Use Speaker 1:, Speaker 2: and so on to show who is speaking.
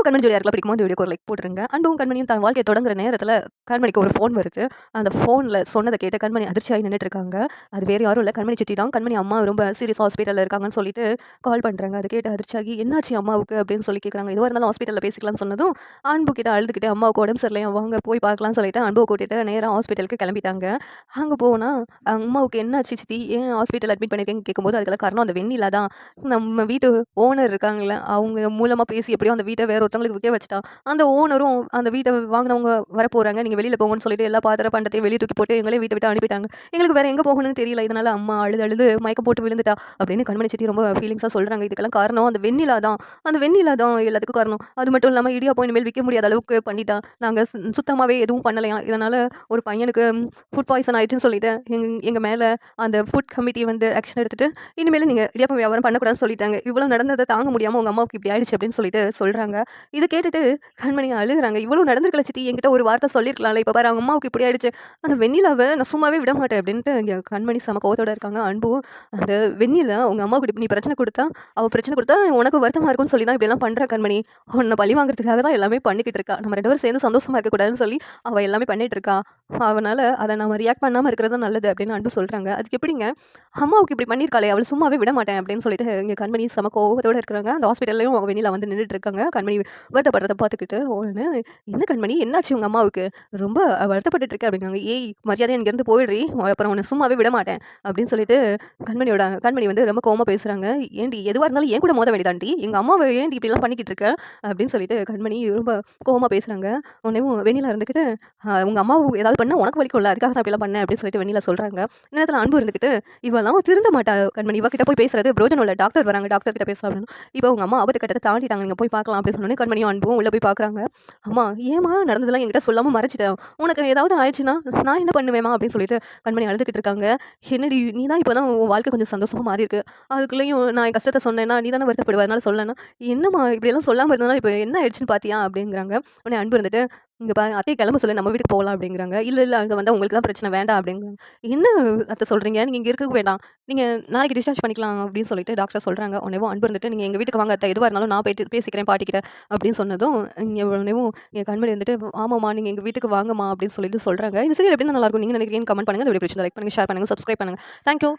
Speaker 1: அன்பு கண்மணி ஜோடி யாருக்கெல்லாம் பிடிக்குமோ அந்த வீடியோக்கு ஒரு லைக் போட்டுருங்க. அன்பும் கண்மணியும் தன் வாழ்க்கையை தொடங்குற நேரத்துல கண்மணிக்கு ஒரு ஃபோன் வருது. அந்த ஃபோன்ல சொன்னத கேட்டு கண்மணி அதிர்ச்சியாகி நின்னுட்டு இருக்காங்க. அது வேற யாரும் இல்ல, கண்மணி சித்தி தான். கண்மணி அம்மா ரொம்ப சீரியஸ் ஹாஸ்பிட்டல்ல இருக்காங்கன்னு சொல்லிட்டு கால் பண்றாங்க. அத கேட்டு அதிர்ச்சியாகி, "என்னாச்சு அம்மாவுக்கு?" அப்படின்னு சொல்லி கேட்குறாங்க. எதுவா இருந்தாலும் ஹாஸ்பிட்டல்ல பேசிக்கலாம்னு சொன்னதும், அன்பு கிட்ட அழுதுகிட்டு, "அம்மாவுக்கு உடம்பு சரியில்லையாம், வாங்க போய் பார்க்கலாம்னு" சொல்லிட்டு அன்புவ கூட்டிட்டு நேரா ஹாஸ்பிட்டலுக்கு கிளம்பிட்டாங்க. அங்க போனா, "அம்மாவுக்கு என்னாச்சு சித்தி? ஏன் ஹாஸ்பிட்டல் அட்மிட் பண்ணியிருக்கீங்கன்னு?" கேட்கும்போது, அதுக்கெல்லாம் காரணம் அந்த வெண்ணிலா தான். நம்ம வீட்டு ஓனர் இருக்காங்கல்ல, அவங்க மூலமா பேசி எப்படியோ அந்த வீட்ட வேற ஒருத்தவங்களுக்கு விக்க வச்சுட்டா. அந்த ஓனரும் அந்த வீட்ட வாங்குனவங்க வரப்போறாங்க, நீங்க வெளியில போங்கன்னு சொல்லிட்டு எல்லா பாத்திர பண்டத்தையும் வெளிய தூக்கி போட்டு எங்களையும் வீட்ட விட்டு அனுப்பிட்டாங்க. எங்களுக்கு வேற எங்க போகணும்னு தெரியல. இதனால அம்மா அழுது அழுது மயக்கம் போட்டு விழுந்துட்டா அப்படின்னு கண்மணி சித்தி ரொம்ப ஃபீலிங்ஸா சொல்றாங்க. இதுக்கெல்லாம் காரணம் அந்த வெண்ணிலா தான். அந்த வெண்ணிலா தான் எல்லாத்துக்கும் காரணம். அது மட்டும் இல்லாம இடியாப்பம் இனிமேல் விக்க முடியாத அளவுக்கு பண்ணிட்டா. நாங்க சுத்தமாவே எதுவும் பண்ணலையாம். இதனால ஒரு பையனுக்கு ஃபுட் பாய்சன் ஆயிடுச்சுன்னு சொல்லிட்டு எங்க மேல அந்த ஃபுட் கமிட்டி வந்து ஆக்ஷன் எடுத்துட்டு, இனிமேல் நீங்க இடியாப்பம் வியாபாரம் பண்ணக்கூடாதுன்னு சொல்லிட்டாங்க. இவ்வளோ நடந்தத தாங்க முடியாம உங்க அம்மாவுக்கு இப்படி ஆயிடுச்சு அப்படின்னு சொல்லிட்டு சொல்றாங்க. இத கேட்டுட்டு கண்மணி அழுகுறாங்க. "இவ்வளோ நடந்திருக்குல்ல சித்தி, என்கிட்ட ஒரு வார்த்தை சொல்லியிருக்கலாம்ல. இப்ப பாரு அவங்க அம்மாவுக்கு இப்படி ஆயிடுச்சு. அந்த வெண்ணிலாவ நான் சும்மாவே விட மாட்டேன்" அப்படின்ட்டு இங்க கண்மணி செம கோவத்தோட இருக்காங்க. அன்பும் அந்த வெண்ணிலா உங்க அம்மாவுக்கு இப்படி நீ பிரச்சனை குடுத்தா, அவ பிரச்சனை குடுத்தா உனக்கு வருத்தமா இருக்கும்னு சொல்லி தான் இப்படியெல்லாம் பண்றா கண்மணி. உன்ன பழி வாங்குறதுக்காக தான் எல்லாமே பண்ணிக்கிட்டு இருக்கா. நம்ம 2 பேரும் சேர்ந்து சந்தோஷமா இருக்கக்கூடாதுன்னு சொல்லி அவ எல்லாமே பண்ணிட்டு இருக்கா. அதனால அத நாம ரியாக்ட் பண்ணாம இருக்கிறது தான் நல்லது அப்படின்னு அன்பு சொல்றாங்க. அதுக்கு எப்படிங்க அம்மாவுக்கு இப்படி பண்ணியிருக்காளே! அவள சும்மாவே விட மாட்டேன் அப்படின்னு சொல்லிட்டு இங்க கண்மணி செம கோவத்தோட இருக்கிறாங்க. அந்த ஹாஸ்பிட்டல்லயும் வெண்ணிலா வந்து நின்னுட்டு இருக்காங்க. கண்மணி வருத்தப்படுறத பார்த்துக்கிட்டு, உடனே "என்ன கண்மணி என்னாச்சு உங்க அம்மாவுக்கு? ரொம்ப வருத்தப்பட்டுட்டு இருக்க" அப்படிங்காங்க. "ஏய் மரியாதையா இங்கேருந்து போயிட்றி! அப்புறம் உன்ன சும்மாவே விட மாட்டேன்" அப்படின்னு சொல்லிட்டு கண்மணி வந்து ரொம்ப கோவமா பேசுறாங்க. "ஏன்டி எதுவா இருந்தாலும் என் கூட மோத வேண்டியதான்டி! எங்க அம்மாவ ஏன்டி இப்படிலாம் பண்ணிக்கிட்டு இருக்க?" அப்படின்னு சொல்லிட்டு கண்மணி ரொம்ப கோவமா பேசுறாங்க. உடனேவும் வெண்ணிலா இருந்துகிட்டு, உங்க அம்மாவு ஏதாவது பண்ணா உனக்கு வலிக்கும்ல, அதுக்காக தான் அப்படிலாம் பண்ணேன்" அப்படின்னு சொல்லிட்டு வெண்ணிலா சொல்றாங்க. இந்த நேரத்துல அன்பு இருந்துகிட்டு, "இவலாம் திருந்த மாட்டா கண்மணி. இவ கிட்ட போய் பேசுறது பிரயோஜனம் இல்ல. டாக்டர் வராங்க. டாக்டர் கிட்ட பேசலாம்" அப்படின்னு. "இப்ப உங்க அம்மா ஆபத்து கட்டத்த தாண்டிட்டாங்க. நீங்க போய் பார்க்கலாம்" அப்படின்னு சொன்னோனே கண்மணியும் அன்பும் உள்ள போய் பார்க்குறாங்க. "அம்மா ஏம்மா நடந்ததெல்லாம் என்கிட்ட சொல்லாம மறைச்சிட்ட? உனக்கு ஏதாவது ஆயிடுச்சுன்னா நான் என்ன பண்ணுவேம்மா?" அப்படின்னு சொல்லிட்டு கண்மணி அழுதுகிட்டு இருக்காங்க. "என்னடி நீ தான் இப்ப தான் உன் வாழ்க்கை கொஞ்சம் சந்தோஷமா மாறியிருக்கு. அதுக்குள்ளயும் நான் என் கஷ்டத்த சொன்னேன்னா, நீ தானே வருத்தப்படுவ. அதனால சொல்லலன்னா, என்னம்மா இப்படியெல்லாம் சொல்லாம இருந்ததுனால இப்ப என்ன ஆயிடுச்சுன்னு பார்த்தியா?" அப்படிங்கிறாங்க. உடனே அன்பு இருந்துட்டு, "இங்க பாரு அத்தைய கிளம்ப சொல்லு. நம்ம வீட்டுக்கு போலாம்" அப்படிங்கிறாங்க. "இல்ல, இல்ல அங்க வந்தா உங்களுக்கு தான் பிரச்சனை. வேண்டாம்" அப்படிங்கிறாங்க. "என்ன அத்த சொல்றீங்க? நீங்க இங்க இருக்க வேண்டாம். நீங்க நாளைக்கு டிஸ்சார்ஜ் பண்ணிக்கலாம்" அப்படின்னு சொல்லிட்டு டாக்டர் சொல்றாங்க. உடனேவும் அன்பு இருந்துட்டு, "நீங்க எங்க வீட்டுக்கு வாங்க அத்த. எதுவா இருந்தாலும் நான் போயிட்டு பேசிக்கிறேன் பாட்டிக்கிட்ட" அப்படின்னு சொன்னதும், இங்க உடனேவும் என் கண்மணி இருந்துட்டு, "ஆமாம்மா நீங்க எங்க வீட்டுக்கு வாங்கம்மா" அப்படின்னு சொல்லிட்டு சொல்றாங்க. இந்த சீரியல் எப்படி நல்லாருக்கும் நீங்க நினைக்கிறீங்கன்னு கமெண்ட் பண்ணுங்க. இந்த வீடியோ பிடிச்சிருந்தா லைக் பண்ணுங்க, ஷேர் பண்ணுங்க, சப்ஸ்கிரைப் பண்ணுங்க. Thank you.